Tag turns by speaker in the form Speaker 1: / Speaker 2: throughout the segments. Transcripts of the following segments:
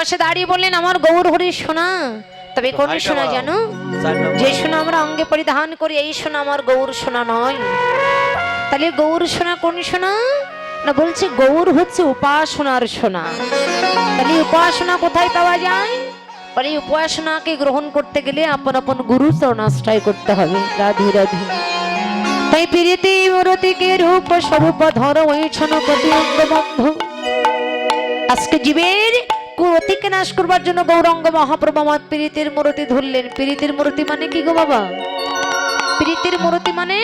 Speaker 1: পাশে দাঁড়িয়ে বললেন, আমার গৌর হরি সোনা। তবে কোন সোনা জানো? যে সোনা আমরা অঙ্গে পরিধান করি এই সোনা আমার গৌর সোনা নয়। তাহলে গৌর সোনা কোন সোনা? না, বলছে গৌর হচ্ছে উপাসনার সোনা। তাহলে উপাসনা কোথায় পাওয়া যায়? বলে উপাসনাকে গ্রহণ করতে গেলে আপন আপন গুরু চরণাশ্রয় করতে হবে। রাধে রাধে। তাই প্রীতি মূরতিকে রূপ স্বরূপ ধর ওইছন প্রতি অঙ্গবন্ধ। আজকে জীবের কুরতিকে নাশ করবার জন্য গৌরাঙ্গ মহাপ্রভু আমার প্রীতির মূরতি ধরলেন। প্রীতির মূরতি মানে কি গো বাবা? প্রীতির মূরতি মানে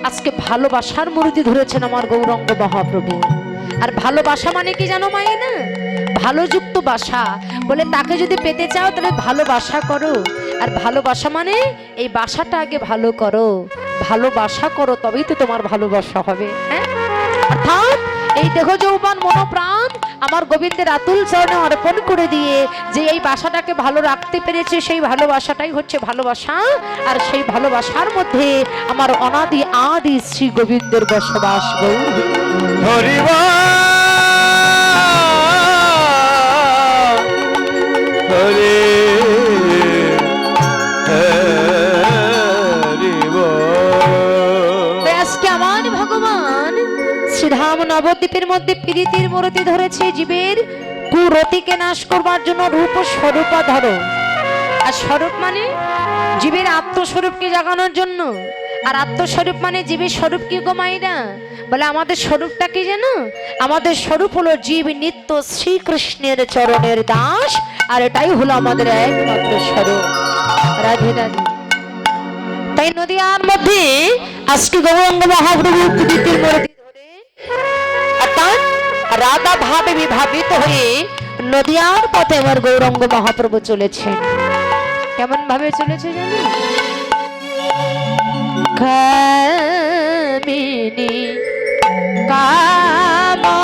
Speaker 1: আজকে ভালোবাসার মূরতি ধরেছেন আমার গৌরাঙ্গ মহাপ্রভু। আর ভালোবাসা মানে কি জানো মাই না? ভালোযুক্ত বাসা। বলে তাকে যদি পেতে চাও তাহলে ভালোবাসা করো। আর ভালোবাসা মানে এই বাসাটা আগে ভালো করো, ভালোবাসা করো, তবেই তো তোমার ভালোবাসা হবে। হ্যাঁ, অর্থাৎ এই দেহ যৌবন মনোপ্রাণ আমার গোবিন্দের আতুল চরণে অর্পণ করে দিয়ে যে এই বাসাটাকে ভালো রাখতে পেরেছে, সেই ভালোবাসাটাই হচ্ছে ভালোবাসা। আর সেই ভালোবাসার মধ্যে আমার অনাদি আদি শ্রী গোবিন্দের বসবাস। গৌর
Speaker 2: হরি হরি
Speaker 1: আজকে আমার ভগবান শ্রীধাম নবদ্বীপের মধ্যে প্রীতির মূরতি ধরেছে জীবের কুরতিকে নাশ করবার জন্য রূপ স্বরূপ ধরো। আর স্বরূপ মানে জীবের আত্মস্বরূপকে জাগানোর জন্য। আর আত্মস্বরূপ মানে জীবের স্বরূপ কি গো মাইরা? বলে আমাদের স্বরূপটা কি জানো? আমাদের স্বরূপ হলো জীব নিত্য শ্রীকৃষ্ণের চরণের দাস। আর এটাই হলো আমাদের একমাত্র স্বরূপ। রাধে রাধে। তাই নদিয়ার মধ্যে আজকে গৌরাঙ্গ মহাপ্রভু প্রীতির মূরতি ধরে অর্থাৎ রাধা ভাবে বিভাবিত হয়ে নদিয়ার পথে আমার গৌরাঙ্গ মহাপ্রভু চলেছেন। কেমন ভাবে চলেছে জানো? কামিনী কামনা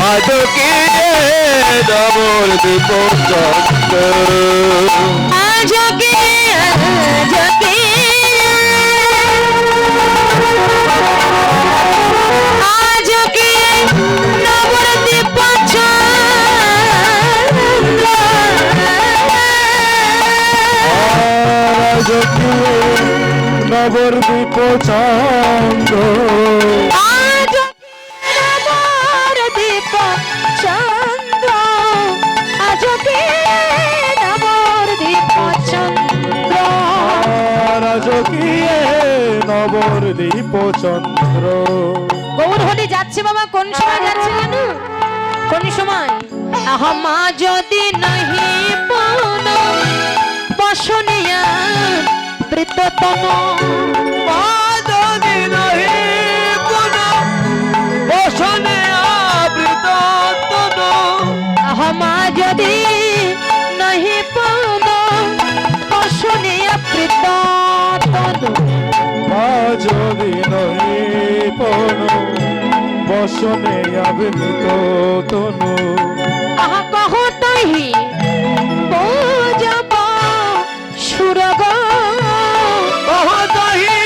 Speaker 2: আজকে ডবল দীপ
Speaker 1: আজকে আজকে আজকে নবদ্বীপ
Speaker 2: নবদ্বীপ চন্দ্র নবদ্বীপ চন্দ্র।
Speaker 1: গৌর হলে যাচ্ছে বাবা। কোন সময় যাচ্ছে জানো? কোন সময়? আহমা যদি নাহি পন বসনিয়া বৃততন
Speaker 2: যদি নাহি পন বসনিয়া বৃততন
Speaker 1: আহমা যদি নহি পন বসনে অপ্রীত তনু
Speaker 2: মা যদি নহি পন বসনে আবৃত তনু
Speaker 1: আহা কহ তহি পূজব সুরগ
Speaker 2: কহতহি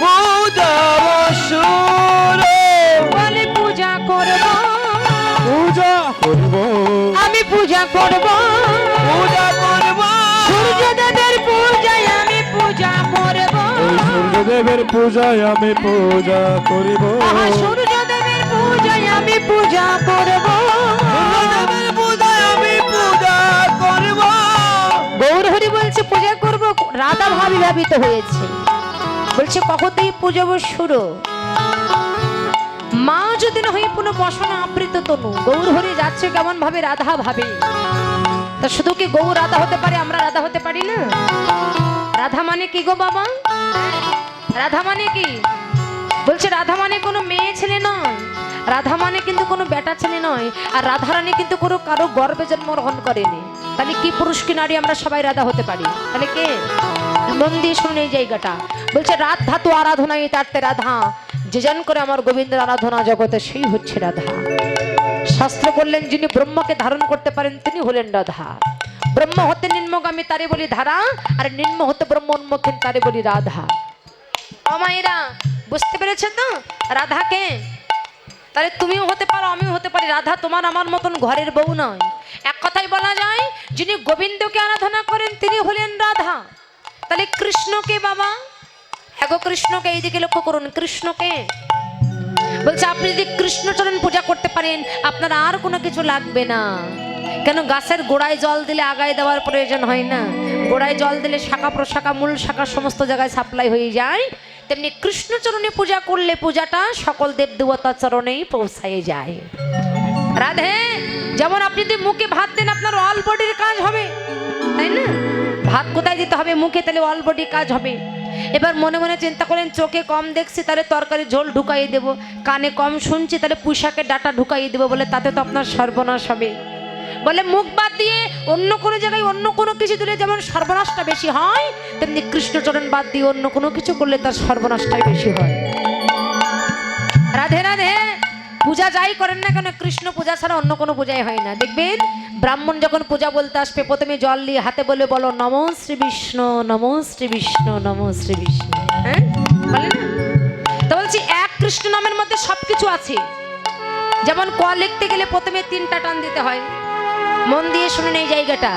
Speaker 2: পূজাব সুর
Speaker 1: বলে পূজা করব
Speaker 2: পূজা করব
Speaker 1: আমি পূজা করব
Speaker 2: পূজা করব
Speaker 1: সূর্যদেবের পূজায় আমি পূজা করব
Speaker 2: ওই সূর্যদেবের পূজায় আমি পূজা করিব
Speaker 1: আহা সূর্যদেবের পূজায় আমি পূজা করব
Speaker 2: সূর্যদেবের পূজায় আমি পূজা করিব
Speaker 1: গৌর হরি বলছে পূজা করব রাধা ভাবি ভাবিত হয়েছে বলছে কখতেই পূজব সুর মা যদি না হই পুনঃ বসনা আবৃত তনু গৌর হরি যাচ্ছে কেমন ভাবে রাধা ভাবে তা শুধু কি গৌর রাধা হতে পারে আমরা রাধা হতে পারি না রাধা মানে কি গো বাবা রাধা মানে কি বলছে রাধা মানে কোনো মেয়ে ছেলে নয় রাধা মানে কিন্তু কোনো বেটা ছেলে নয় আর রাধারানী কিন্তু কোনো কারো গর্ভে জন্মগ্রহণ করেনি তাহলে কি পুরুষ কি নারী আমরা সবাই রাধা হতে পারি তাহলে কে মন দিয়ে শুনে এই জায়গাটা বলছে রাত ধাতু আরাধনায় তারতে রাধা যে জন করে আমার গোবিন্দের আরাধনা জগতে সেই হচ্ছে রাধা শাস্ত্র বললেন যিনি ব্রহ্মকে ধারণ করতে পারেন তিনি হলেন রাধা ব্রহ্ম হতে নিম্নগামী তারে বলি ধারা আর নিম্ন হতে ব্রহ্ম উন্মুখীন তারে বলি রাধা অমায়েরা বুঝতে পেরেছেন তো রাধাকে তাহলে তুমিও হতে পারো আমিও হতে পারি রাধা তোমার আমার মতন ঘরের বউ নয় এক কথাই বলা যায় যিনি গোবিন্দকে আরাধনা করেন তিনি হলেন রাধা তাহলে কৃষ্ণকে বাবা এগো কৃষ্ণকে এইদিকে লক্ষ্য করুন কৃষ্ণকে বলছে আপনি যদি কৃষ্ণচরণ পূজা করতে পারেন আপনার আর কোনো কিছু লাগবে না কেন গাছের গোড়ায় জল দিলে আগায় দেওয়ার প্রয়োজন হয় না গোড়ায় জল দিলে শাখা প্রশাখা মূল শাখা সমস্ত জায়গায় সাপ্লাই হয়ে যায় তেমনি কৃষ্ণচরণে পূজা করলে পূজাটা সকল দেব দেবতার চরণেই পৌঁছায় যায় রাধে যেমন আপনি যদি মুখে ভাত দেন আপনার অল বডির কাজ হবে তাই না ভাত কোথায় দিতে হবে মুখে তাহলে অল বডি কাজ হবে এবার মনে মনে চিন্তা করেন চোখে কম দেখছি তাহলে তরকারি ঝোল ঢুকাইয়ে দেবো কানে কম শুনছি তাহলে পুঁইশাকের ডাটা ঢুকাইয়ে দেবো বলে তাতে তো আপনার সর্বনাশ হবে বলে মুখ বাদ দিয়ে অন্য কোনো জায়গায় অন্য কোনো কিছু দিলে যেমন সর্বনাশটা বেশি হয় তেমনি কৃষ্ণচরণ বাদ দিয়ে অন্য কোনো কিছু করলে তার সর্বনাশটাই বেশি হয় রাধে রাধে পূজা যাই করেন না কেন কৃষ্ণ পূজা ছাড়া অন্য কোনো পূজাই হয় না দেখবেন ব্রাহ্মণ যখন পূজা বলতে আসবে প্রথমে জল দিয়ে হাতে বলে বলো নমো শ্রী বিষ্ণু নমো শ্রী বিষ্ণু নমো শ্রী বিষ্ণু হ্যাঁ বলে না তো বলছি এক কৃষ্ণ নামের মধ্যে সবকিছু আছে যেমন ক লিখতে গেলে প্রথমে 3টা টান দিতে হয় মন দিয়ে শুনুন এই জায়গাটা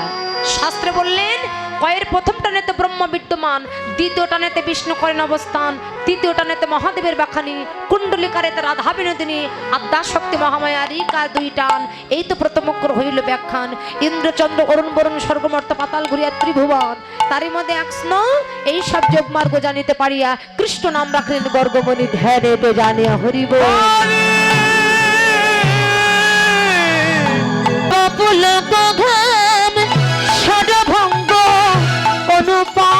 Speaker 1: শাস্ত্রে বললেন কয়ের প্রথম টানেতে ব্রহ্ম বিদ্যমান দ্বিতীয় টানেতে বিষ্ণু করেন অবস্থান তৃতীয় টানেতে মহাদেবের বাখানি কুণ্ডলিকারেতে রাধা বিনোদিনী আদ্যা শক্তি মহামায়ারই কার 2 টান এই তো প্রথম অক্ষর হইল ব্যাখ্যান ইন্দ্রচন্দ্র অরুণ বরুণ স্বর্গমর্ত পাতাল ঘুরিয়া ত্রিভুবন তারই মধ্যে একস্ন এই সব যোগমার্গ জানিতে পারিয়া কৃষ্ণ নাম রাখলেন গর্গমণি ধ্যানে জানিয়া হরিব পুলক ঘাম ষড়ভঙ্গ অনুপা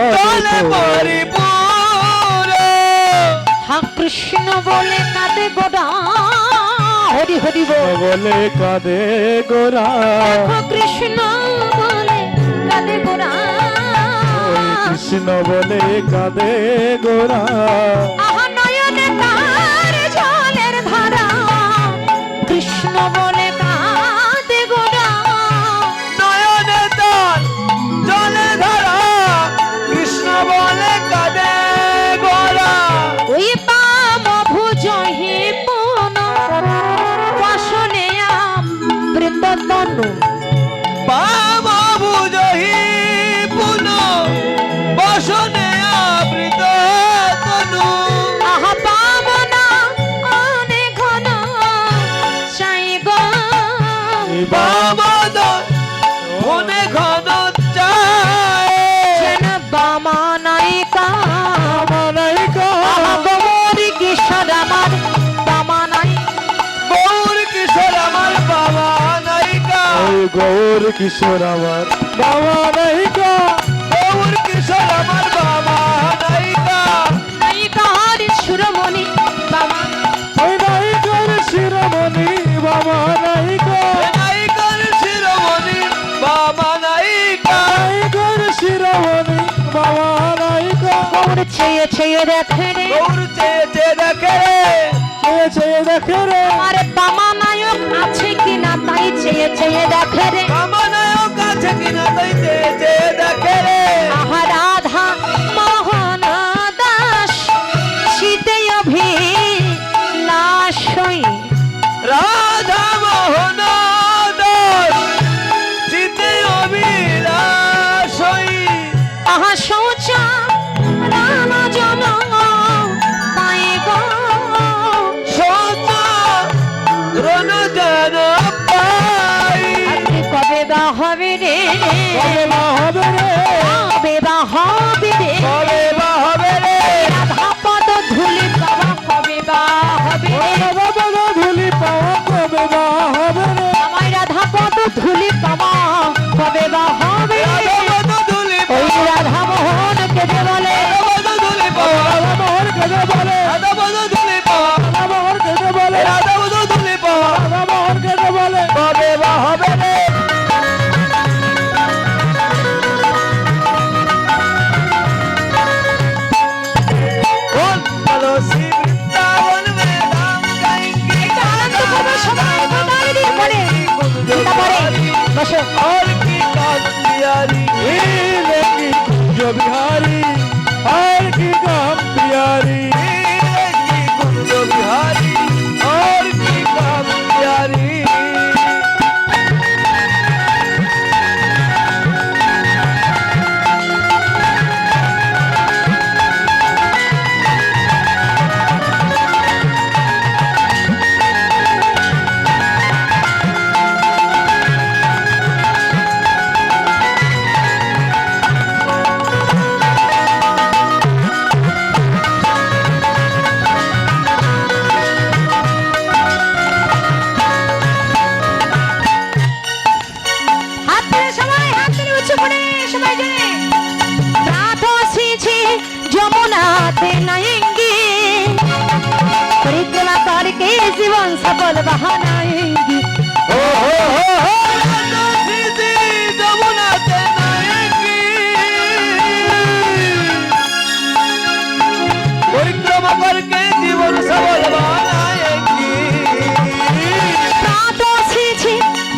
Speaker 1: চলে পড়ে পুরগা কৃষ্ণ বলে কাঁদে গোরা হরি হরি
Speaker 2: বলে কাঁদে গোরা
Speaker 1: কৃষ্ণ বলে কাঁদে গোরা
Speaker 2: কৃষ্ণ বলে কাঁদে গোরা
Speaker 1: আহা নয়নে তার জলের ধারা কৃষ্ণ বলে কাঁদে গোরা
Speaker 2: নয়নে তার জলের ধারা কৃষ্ণ বলে কাঁদে গোরা
Speaker 1: ওই পাম ভুজহি পুন বসনে বৃন্দতনু
Speaker 2: বাবা বুঝহি পুন বসনে আবৃত তনু
Speaker 1: আহা পাবনা অনেক ঘন চাই গো
Speaker 2: বাবা মনে ঘন চায়
Speaker 1: যেন বামা নায়িকা
Speaker 2: মানাইকা
Speaker 1: আহা
Speaker 2: গৌর কিশোর আমার বাবা নাইকা,
Speaker 3: গৌর কিশোর আমার বাবা নায়িকা,
Speaker 1: নায়িকার সুরমণি বাবা,
Speaker 2: ওই নাইকার শিরোমণি বাবা নাইকা,
Speaker 3: নায়িকার শিরোমণি বাবা নায়িকা,
Speaker 2: নাইকার শিরোমণি বাবা নাইকা।
Speaker 1: গৌর চেয়ে চেয়ে দেখে রে,
Speaker 3: গৌর চেয়ে চেয়ে দেখে রে,
Speaker 2: চেয়ে চেয়ে দেখে রে,
Speaker 1: আমার বাবা নায়ক আছে কিনা তাই চেয়ে চেয়ে দেখে রে।
Speaker 3: বাবা নায়ক আছে কিনা তাই চেয়ে চেয়ে দেখে রে।
Speaker 1: আহা রাধা মোহন দাস শীতে অভিলাষই,
Speaker 3: রাধা মোহন দাস চিতে অভিলাষই,
Speaker 1: আহা শৌচা রানা জন তাই গো
Speaker 3: সোনা রণ জন পাই।
Speaker 1: আজকে কবে বা হবে রে,
Speaker 2: কবে না হবে রে,
Speaker 1: কবে বা হবে রে,
Speaker 3: কবে বা হবে রে,
Speaker 1: রাধা পদ ধুলি বাবা কবে বা হবে রে,
Speaker 2: বাবা বাবা ধুলি পাওয়া কবে বা হবে রে,
Speaker 1: আমায় রাধা পদ ধুলি বাবা কবে বা হবে রে।
Speaker 3: রাধা ধুলি
Speaker 1: ওই রাধা মোহন কে যে বলে,
Speaker 3: রাধা ধুলি পাওয়া,
Speaker 2: রাধা মোহন কেঁদে বলে,
Speaker 3: রাধা ধুলি পাওয়া,
Speaker 2: রাধা মোহন কেঁদে বলে,
Speaker 3: রাধা ধুলি পাওয়া,
Speaker 2: রাধা মোহন কেঁদে বলে,
Speaker 3: কবে বা হবে রে। बोल चलो श्री वृंदावन में धाम गाएंगे,
Speaker 1: আনন্দ করবে সবাই গোদারি দিন বলে তারপরে বসো।
Speaker 3: और की कान प्यारी,
Speaker 2: हीरे की कुंज बिहारी और की काम प्यारी,
Speaker 3: हीरे की कुंज बिहारी, और की कान प्यारी।
Speaker 1: হাত তুলে সবাই, হাত তুলে উঁচু করে সবাই জেনে রাত এসেছে যমুনাতে নায়েঙ্গে, পরিক্রমা করকে জীবন সফল বাহানাएंगे।
Speaker 3: हो राधा सीधी जमुना ते नाएंगी, परिक्रमा करके जीवन सफल बनाएंगी।
Speaker 1: রাত এসেছে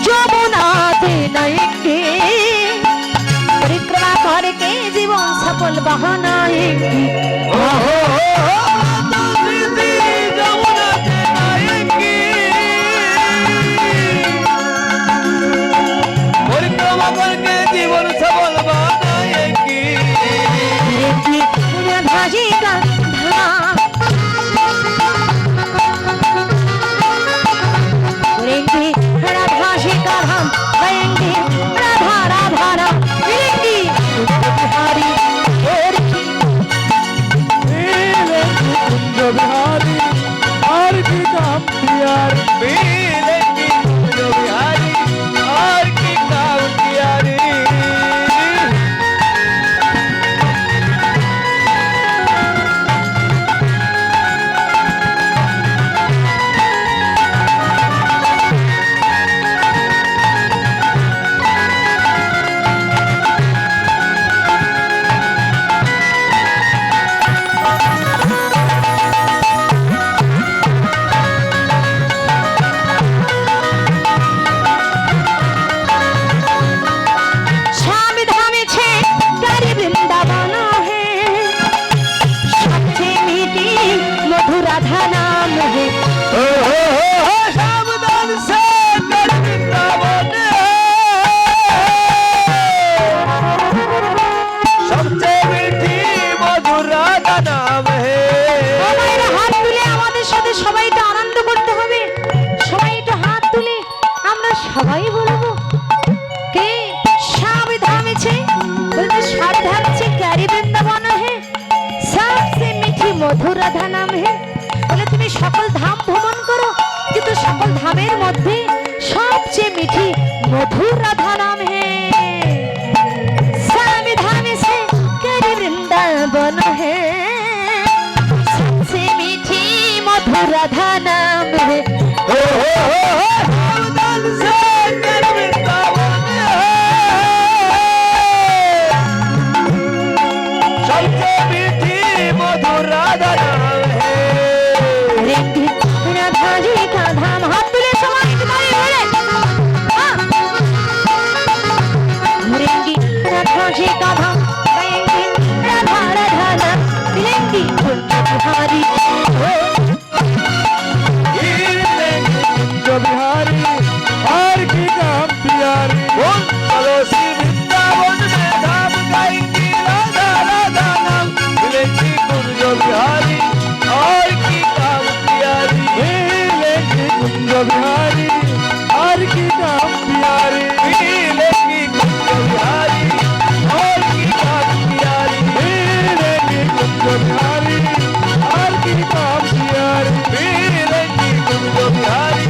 Speaker 1: যমুনাতে নায়েঙ্গে, পরিক্রমা করকে জীবন সফল বাহানাएंगे।
Speaker 3: राधा सीधी जमुना ते नाएंगी, परिक्रमा करके जीवन सफल बनाएंगी।
Speaker 1: राधा जी का धाम करेंगे, राधा जी का धाम गाएंगे, राधा राधा राम मिलेंगी बिहारी और की।
Speaker 2: हीरे की कुंज बिहारी और की काम प्यारी,
Speaker 3: हीरे की कुंज बिहारी, और की कान प्यारी।
Speaker 1: श्याम धाम छे प्यारी वृंदावन है, सबसे मीठी मधुर राधा नाम है।
Speaker 3: सावधान से कर वृंदावन सबसे मीठी मधुर राधा नाम है।
Speaker 1: সবাইরা হাত তুলে আমাদের সাথে সবাই একটু আনন্দ করতে হবে, সবাই একটু হাত তুলে আমরা সবাই বলবো কে श्याम धाम छे बोलते श्याम धाम छे प्यारी वृंदावन है, सबसे मीठी मधुर राधा नाम है। বলে তুমি সকল ধাম ভ্রমণ করো কিন্তু সকল ধামের মধ্যে সবচেয়ে মিঠি मधुर राधा नाम है श्याम धाम से कर वृंदावन है सबसे मीठी मधुर राधा नाम है
Speaker 3: सावधान से कर वृंदावन है सबसे मीठी मधुर राधा नाम है
Speaker 1: रेंगी राधा जी का धाम हाथ तुले समान तुम्हारे बोले रेंगी राधा जी का धाम गाएंगे राधा राधा नाम मिलेंगी कुंज बिहारी
Speaker 2: कुंज बिहारी हर की काम प्यारी
Speaker 3: बोल चलो श्री वृंदावन में धाम गाएंगी राधा राधा नाम मिलेंगी कुंज बिहारी और की काम प्यारी
Speaker 2: मिलेंगी कुंज बिहारी हर की काम प्यारी
Speaker 3: मिलेंगी कुंज बिहारी और की काम प्यारी
Speaker 2: मिलेंगी कुंज बिहारी हर की काम प्यारी
Speaker 3: मिलेंगी कुंज बिहारी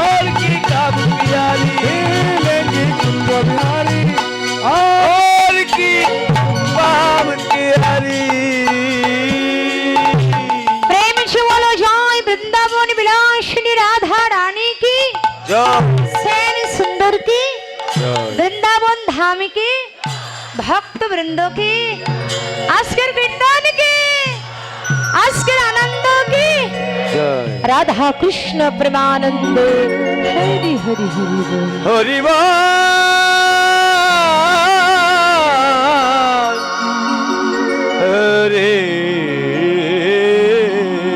Speaker 3: और की काम प्यारी
Speaker 2: मिलेंगी कुंज बिहारी
Speaker 3: और की काम प्यारी
Speaker 1: प्रेम से बोलो जय वृंदावन विलासिनी राधा रानी की
Speaker 3: जो
Speaker 1: सेन सुंदर की वृंदावन धाम की भक्त वृंदों की आस्कर वृंदावन की आस्कर आनंद की राधा कृष्ण प्रेमानंद हरि हरि हरि बोल
Speaker 3: हरि बोल हरि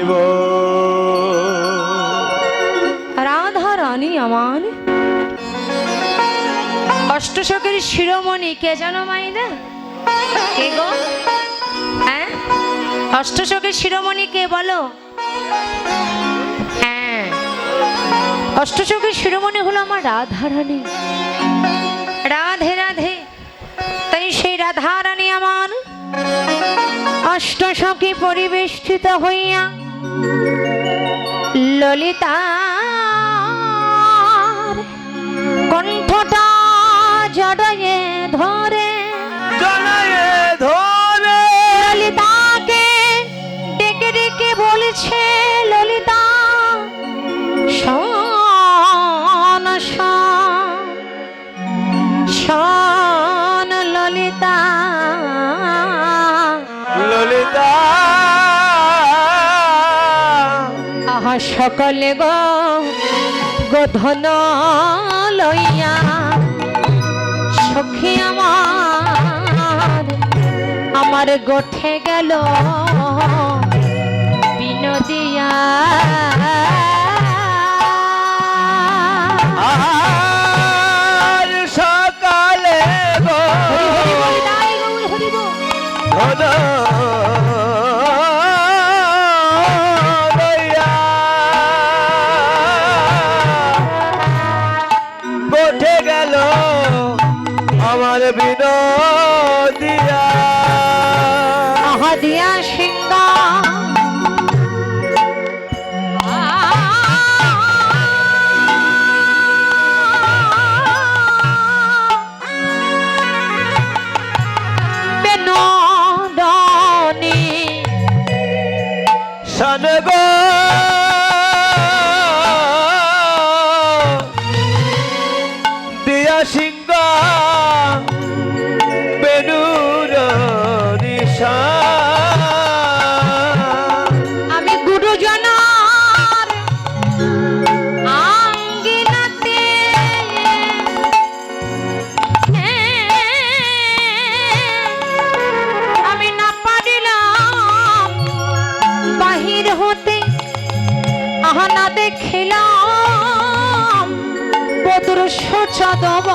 Speaker 3: बोल
Speaker 1: রাধা রানী আমার অষ্টশকের শিরোমণি কে জানো মাইনা কে গো হ্যাঁ অষ্টশকের শিরোমণি কে বলো হ্যাঁ অষ্টশকের শিরোমণি হলো আমার রাধা রানী রাধে রাধে তাই সেই রাধা রানী আমার অষ্টশকে পরিবেষ্টিত হইয়া ললিতার কণ্ঠটা জড়ায়ে ধরে
Speaker 3: জনায়ে ধরে
Speaker 1: ললিতাকে ডেকে ডেকে বলছে ললিতা শোন শোন শোন ললিতা
Speaker 3: ললিতা
Speaker 1: আহা সকলে গো গোধন লইয়া সখী আমার গোঠে গেল বিনোদিয়া
Speaker 3: আর সকালে গো
Speaker 1: হরি বল, তাই গৌর হরি বল।
Speaker 3: ধন লইয়া গোঠে গেল আমার বিনোদিয়া
Speaker 1: আহা দিয়া সিংহা বেনদনী
Speaker 3: सन गो दिया सिंगा बेनूर निशान
Speaker 1: আমি গুরুজনার আঙ্গিনাতে আমি না পারিলাম বাহির হতে আহা না দেখিলাম বদর সচদব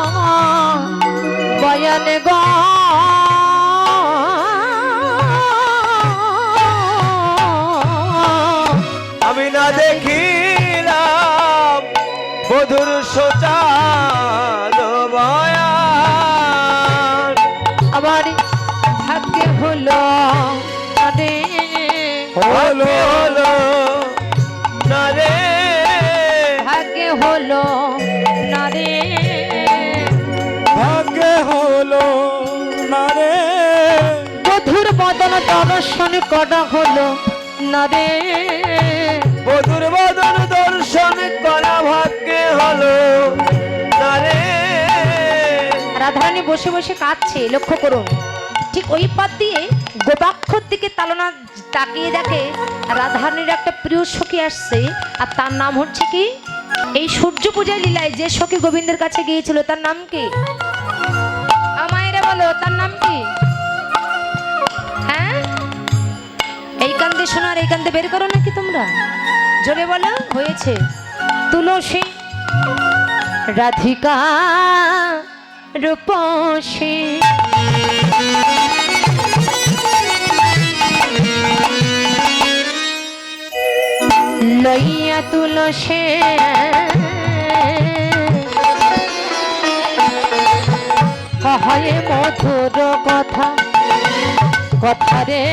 Speaker 1: বয়ানে গ
Speaker 3: আমি না দেখিলাম মধুর সোচার বয়ান
Speaker 1: আবার ভাগ্যে হলো রে
Speaker 3: হলো হলো না রে
Speaker 1: ভাগ্যে হলো না রে দর্শন করা হলো না রে।
Speaker 3: বধুর বদন দর্শন করা ভাগ্যে হলো না রে।
Speaker 1: রাধারানী বসে বসে কাঁদছে, লক্ষ্য করুন। ঠিক ওই পাত দিয়ে গোপাক্ষর দিকে তালনা তাকিয়ে দেখে রাধারানীর একটা প্রিয় সখী আসছে, আর তার নাম হচ্ছে কি, এই সূর্য পূজার লীলায় যে সখী গোবিন্দের কাছে গিয়েছিল তার নাম কি? আমায়রা বলো, তার নাম কি? হ্যাঁ, এই কান্দে শোনার এই কান্দে বের করো নাকি তোমরা? জোরে বলো। হয়েছে তুলসী রাধিকা রূপসী লইয়া তুলসী কহে মধুর কথা, কথা রে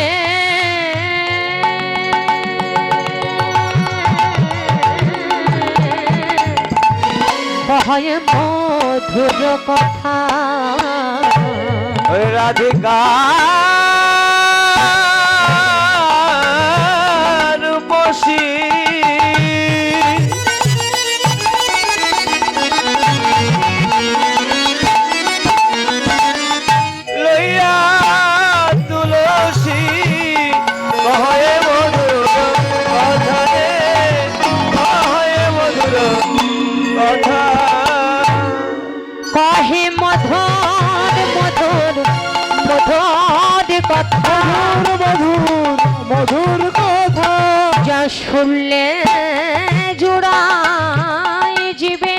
Speaker 1: কহে মধুর কথা।
Speaker 3: ওই রাধিকা রূপসী লইয়া তুলসী কহে মধুর কথা রে, কহে মধুর কথা।
Speaker 1: কহে মধুর মধুর মধুর কথা,
Speaker 2: মধুর মধুর কথা,
Speaker 1: যা শুনলে জোড়ায় জীবে।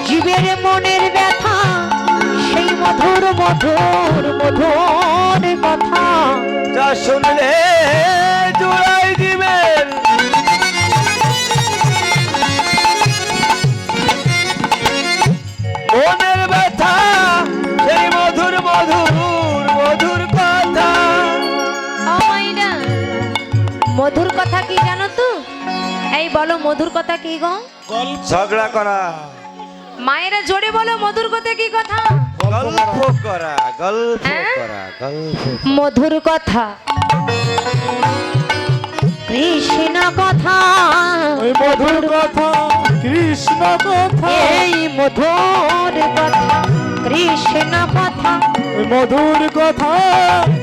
Speaker 1: জীবের মনের ব্যথা সেই মধুর মধুর মধুর কথা,
Speaker 3: যা শুনলে জোড়াই দিবেন। মনের ব্যথা সেই মধুর মধুর মধুর কথা।
Speaker 1: আমাইনা মধুর কথা কি জানো তো? এই বলো মধুর কথা কি গো?
Speaker 3: ঝগড়া করা,
Speaker 1: মায়েরা জোরে বলো মধুর কথা কি কথা?
Speaker 3: গল্প করা, গল্প
Speaker 1: হ্যাঁ?
Speaker 3: করা, গল্প।
Speaker 1: মধুর কথা, কৃষ্ণ কথা,
Speaker 2: ওই মধুর কথা, কৃষ্ণ কথা,
Speaker 1: এই মধুর কথা, কৃষ্ণ কথা,
Speaker 2: ওই মধুর কথা,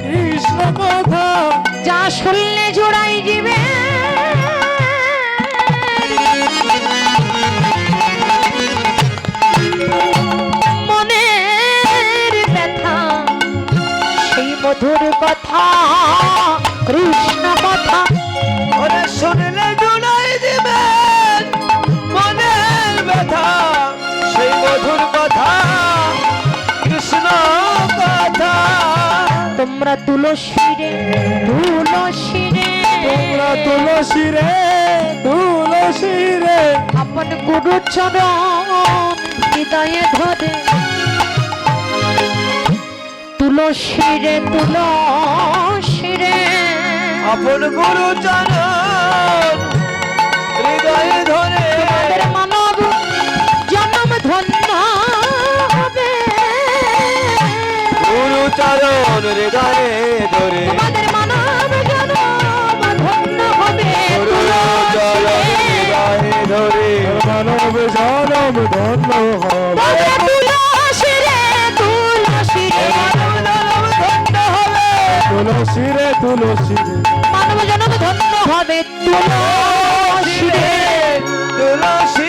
Speaker 2: কৃষ্ণ কথা,
Speaker 1: যা শুনলে জোড়াই দিবে। মনের ব্যথা সেই মধুর কথা, কৃষ্ণ কথা,
Speaker 3: ওরে শুনলে জোড়াই দিবেন। মনের ব্যথা সেই মধুর কথা, কৃষ্ণ কথা।
Speaker 1: তোমরা তুলসী রে তুলসী রে,
Speaker 2: তোমরা তুলসী রে তুলসী রে,
Speaker 1: আপন গুরু চরণ হৃদয়ে ধরে। তুলসী রে তুলসী রে,
Speaker 3: আপন গুরু চরণ হৃদয়ে ধরে।
Speaker 1: তোমাদের মানব জন্ম ধন্য হবে।
Speaker 3: গুরু চরণ হৃদয়ে ধরে।
Speaker 1: তোমাদের মানব জন্ম ধন্য হবে।
Speaker 3: গুরু চরণ হৃদয়ে ধরে।
Speaker 2: মানব জনম ধন্য হবে।
Speaker 1: তবে তুলসী রে তুলসী রে,
Speaker 2: তুলসী রে তুলসী রে,
Speaker 1: মানব জন্ম ধন্য হবে। তুলসী রে
Speaker 3: তুলসী